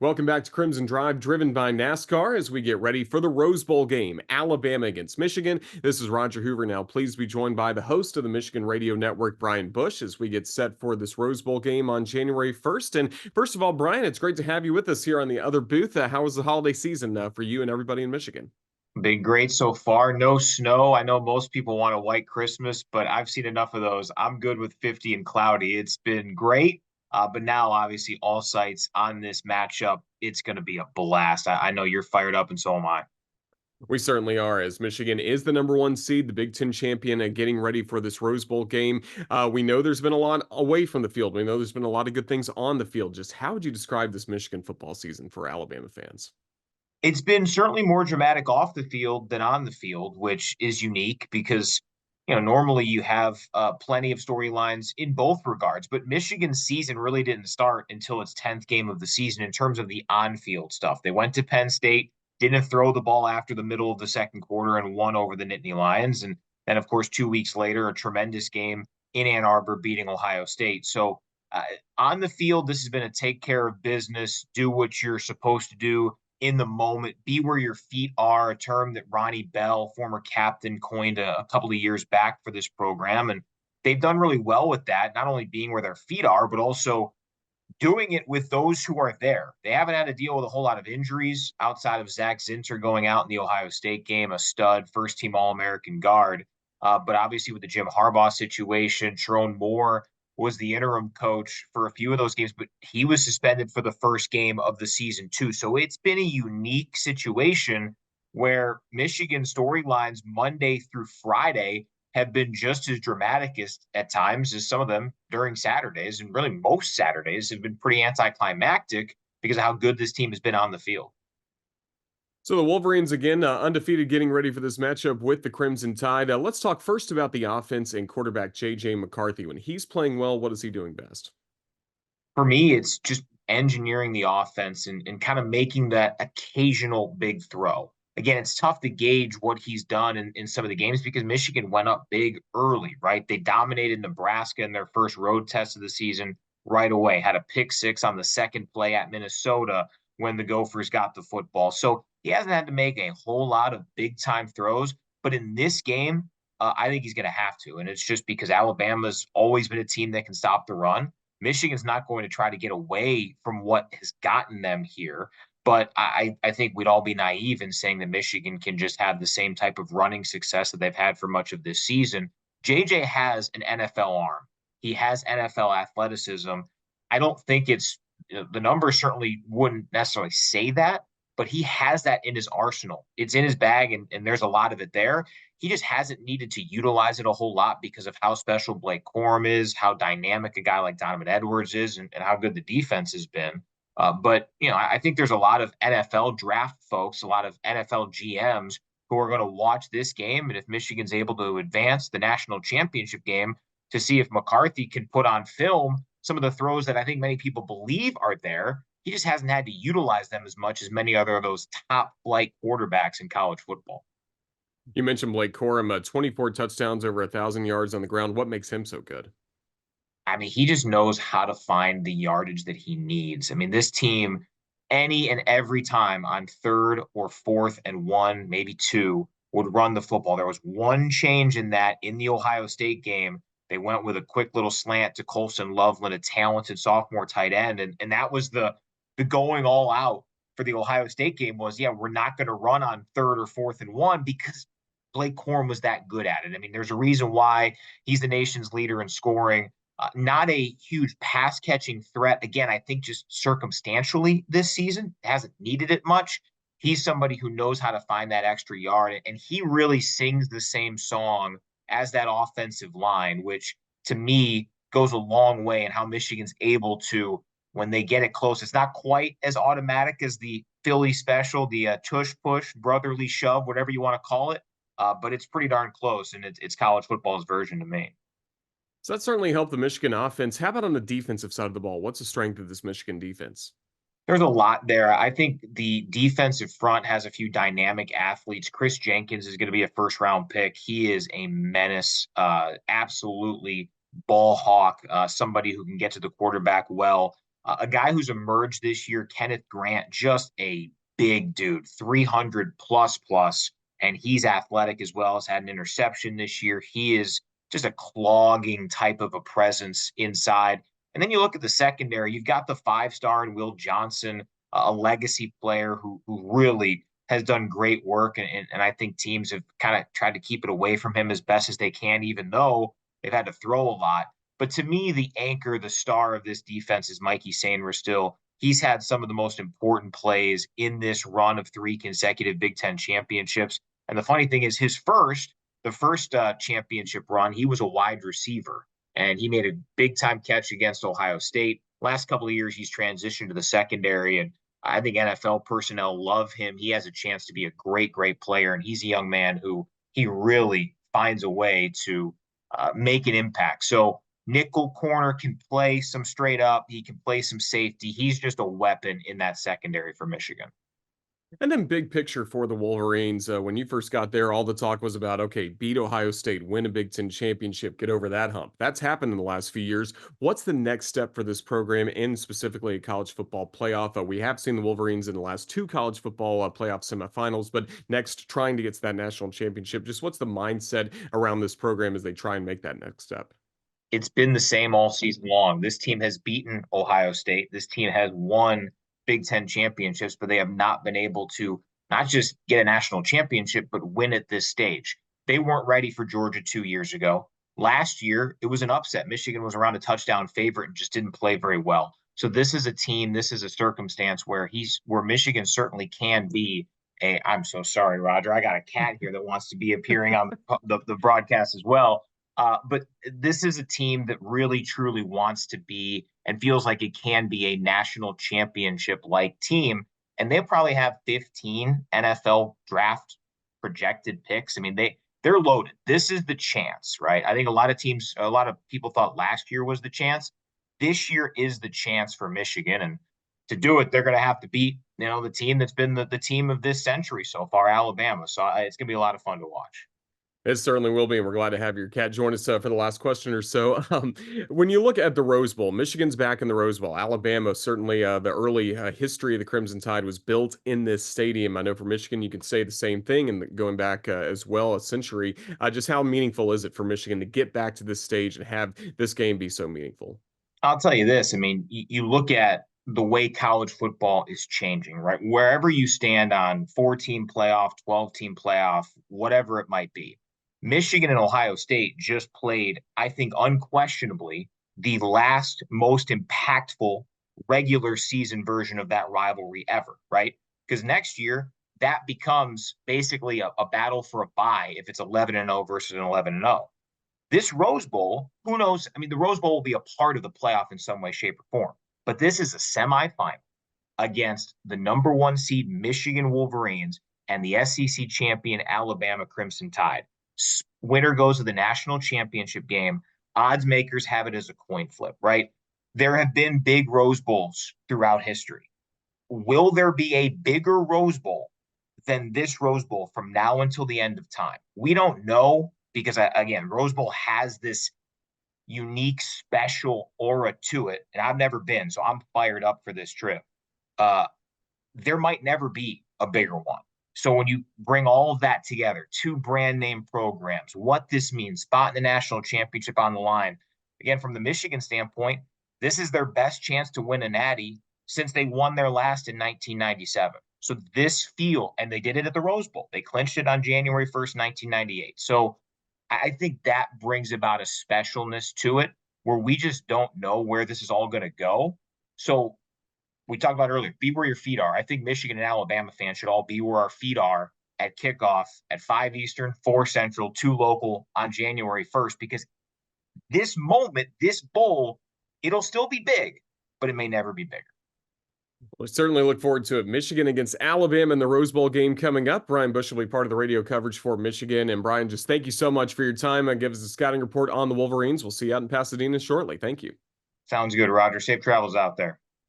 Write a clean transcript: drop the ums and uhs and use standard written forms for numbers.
Welcome back to Crimson Drive, driven by NASCAR as we get ready for the Rose Bowl game, Alabama against Michigan. This is Roger Hoover now. Pleased to be joined by the host of the Michigan Radio Network, Brian Boesch, as we get set for this Rose Bowl game on January 1st. And first of all, Brian, it's great to have you with us here on the other booth. How was the holiday season for you and everybody in Michigan? Been great so far. No snow. I know most people want a white Christmas, but I've seen enough of those. I'm good with 50 and cloudy. It's been great. But now, obviously, all sights on this matchup. It's going to be a blast. I know you're fired up, and so am I. We certainly are, as Michigan is the number one seed, the Big Ten champion, and getting ready for this Rose Bowl game. We know there's been a lot away from the field. We know there's been a lot of good things on the field. Just how would you describe this Michigan football season for Alabama fans? It's been certainly more dramatic off the field than on the field, which is unique because, normally you have plenty of storylines in both regards. But Michigan's season really didn't start until its 10th game of the season in terms of the on-field stuff. They went to Penn State, didn't throw the ball after the middle of the second quarter, and won over the Nittany Lions. And then, of course, 2 weeks later, a tremendous game in Ann Arbor beating Ohio State. So uh, on the field, this has been a take care of business, do what you're supposed to do in the moment, be where your feet are, a term that Ronnie Bell, former captain, coined a couple of years back for this program. And they've done really well with that, not only being where their feet are, but also doing it with those who are there. They haven't had to deal with a whole lot of injuries outside of Zach Zinter going out in the Ohio State game, a stud first team All American guard. But obviously, with the Jim Harbaugh situation, Sharon Moore was the interim coach for a few of those games, but he was suspended for the first game of the season, too. So it's been a unique situation where Michigan storylines Monday through Friday have been just as dramatic as at times as some of them during Saturdays, and really most Saturdays have been pretty anticlimactic because of how good this team has been on the field. So the Wolverines again undefeated, getting ready for this matchup with the Crimson Tide. Let's talk first about the offense and quarterback JJ McCarthy. When he's playing well, what is he doing best? For me, it's just engineering the offense and kind of making that occasional big throw. Again, it's tough to gauge what he's done in some of the games because Michigan went up big early, right? They dominated Nebraska in their first road test of the season right away, had a pick six on the second play at Minnesota when the Gophers got the football. So he hasn't had to make a whole lot of big time throws. But in this game, I think he's going to have to. And it's just because Alabama's always been a team that can stop the run. Michigan's not going to try to get away from what has gotten them here. But I think we'd all be naive in saying that Michigan can just have the same type of running success that they've had for much of this season. JJ has an NFL arm. He has NFL athleticism. I don't think it's the numbers certainly wouldn't necessarily say that, but he has that in his arsenal. It's in his bag, and there's a lot of it there. He just hasn't needed to utilize it a whole lot because of how special Blake Corm is, how dynamic a guy like Donovan Edwards is, and how good the defense has been. But I think there's a lot of NFL draft folks, a lot of NFL GMs who are going to watch this game, and if Michigan's able to advance the national championship game, to see if McCarthy can put on film some of the throws that I think many people believe are there. He just hasn't had to utilize them as much as many other of those top flight quarterbacks in college football. You mentioned Blake Corum, 24 touchdowns, over 1,000 yards on the ground. What makes him so good? I mean, he just knows how to find the yardage that he needs. I mean, this team, any and every time on third or fourth and one, maybe two, would run the football. There was one change in that in the Ohio State game. They went with a quick little slant to Colson Loveland, a talented sophomore tight end. And that was the going all out for the Ohio State game was, yeah, we're not going to run on third or fourth and one because Blake Corm was that good at it. I mean, there's a reason why he's the nation's leader in scoring. Not a huge pass catching threat. Again, I think just circumstantially this season hasn't needed it much. He's somebody who knows how to find that extra yard, and he really sings the same song as that offensive line, which to me goes a long way in how Michigan's able to, when they get it close, it's not quite as automatic as the Philly special, the tush push, brotherly shove, whatever you want to call it. But it's pretty darn close, and it's college football's version to me. So that certainly helped the Michigan offense. How about on the defensive side of the ball? What's the strength of this Michigan defense? There's a lot there. I think the defensive front has a few dynamic athletes. Chris Jenkins is going to be a first round pick. He is a menace, absolutely ball hawk, somebody who can get to the quarterback well. A guy who's emerged this year, Kenneth Grant, just a big dude, 300 plus, and he's athletic as well. Has had an interception this year. He is just a clogging type of a presence inside. And then you look at the secondary, you've got the 5-star in Will Johnson, a legacy player who really has done great work. And I think teams have kind of tried to keep it away from him as best as they can, even though they've had to throw a lot. But to me, the anchor, the star of this defense is Mikey Sainristil. Still, he's had some of the most important plays in this run of 3 consecutive Big Ten championships. And the funny thing is, the first championship run, he was a wide receiver, and he made a big time catch against Ohio State. Last couple of years, he's transitioned to the secondary, and I think NFL personnel love him. He has a chance to be a great, great player, and he's a young man who he really finds a way to make an impact. So nickel corner can play some straight up. He can play some safety. He's just a weapon in that secondary for Michigan. And then big picture for the Wolverines, when you first got there, all the talk was about, okay, beat Ohio State, win a Big Ten championship, get over that hump. That's happened in the last few years. What's the next step for this program and specifically a college football playoff? We have seen the Wolverines in the last 2 college football playoff semifinals, but next trying to get to that national championship. Just what's the mindset around this program as they try and make that next step? It's been the same all season long. This team has beaten Ohio State. This team has won Big Ten championships, but they have not been able to not just get a national championship, but win at this stage. They weren't ready for Georgia 2 years ago. Last year, it was an upset. Michigan was around a touchdown favorite and just didn't play very well. So this is a team, this is a circumstance where Michigan certainly can be a. I'm so sorry, Roger. I got a cat here that wants to be appearing on the broadcast as well. But this is a team that really, truly wants to be and feels like it can be a national championship like team. And they'll probably have 15 NFL draft projected picks. I mean, they're loaded. This is the chance, right? I think a lot of people thought last year was the chance. This year is the chance for Michigan. And to do it, they're going to have to beat, the team that's been the team of this century so far, Alabama. So it's going to be a lot of fun to watch. It certainly will be, and we're glad to have your cat join us for the last question or so. When you look at the Rose Bowl, Michigan's back in the Rose Bowl. Alabama, certainly the early history of the Crimson Tide was built in this stadium. I know for Michigan, you could say the same thing, and going back as well a century. Just how meaningful is it for Michigan to get back to this stage and have this game be so meaningful? I'll tell you this. I mean, you look at the way college football is changing, right? Wherever you stand on 14 playoff, 12-team playoff, whatever it might be, Michigan and Ohio State just played, I think, unquestionably the last most impactful regular season version of that rivalry ever, right? Because next year, that becomes basically a battle for a bye if it's 11-0 versus an 11-0. This Rose Bowl, who knows? I mean, the Rose Bowl will be a part of the playoff in some way, shape, or form. But this is a semifinal against the number 1 seed Michigan Wolverines and the SEC champion Alabama Crimson Tide. Winner goes to the national championship game. Odds makers have it as a coin flip, right? There have been big Rose Bowls throughout history. Will there be a bigger Rose Bowl than this Rose Bowl from now until the end of time? We don't know because, again, Rose Bowl has this unique, special aura to it, and I've never been, so I'm fired up for this trip. There might never be a bigger one. So when you bring all of that together, 2 brand name programs, what this means, spot in the national championship on the line. Again, from the Michigan standpoint, this is their best chance to win a natty since they won their last in 1997. So and they did it at the Rose Bowl. They clinched it on January 1st, 1998. So I think that brings about a specialness to it where we just don't know where this is all going to go. So we talked about earlier, be where your feet are. I think Michigan and Alabama fans should all be where our feet are at kickoff at 5 Eastern, 4 Central, 2 local on January 1st, because this moment, this bowl, it'll still be big, but it may never be bigger. We certainly look forward to it. Michigan against Alabama in the Rose Bowl game coming up. Brian Bush will be part of the radio coverage for Michigan. And Brian, just thank you so much for your time and give us a scouting report on the Wolverines. We'll see you out in Pasadena shortly. Thank you. Sounds good, Roger. Safe travels out there.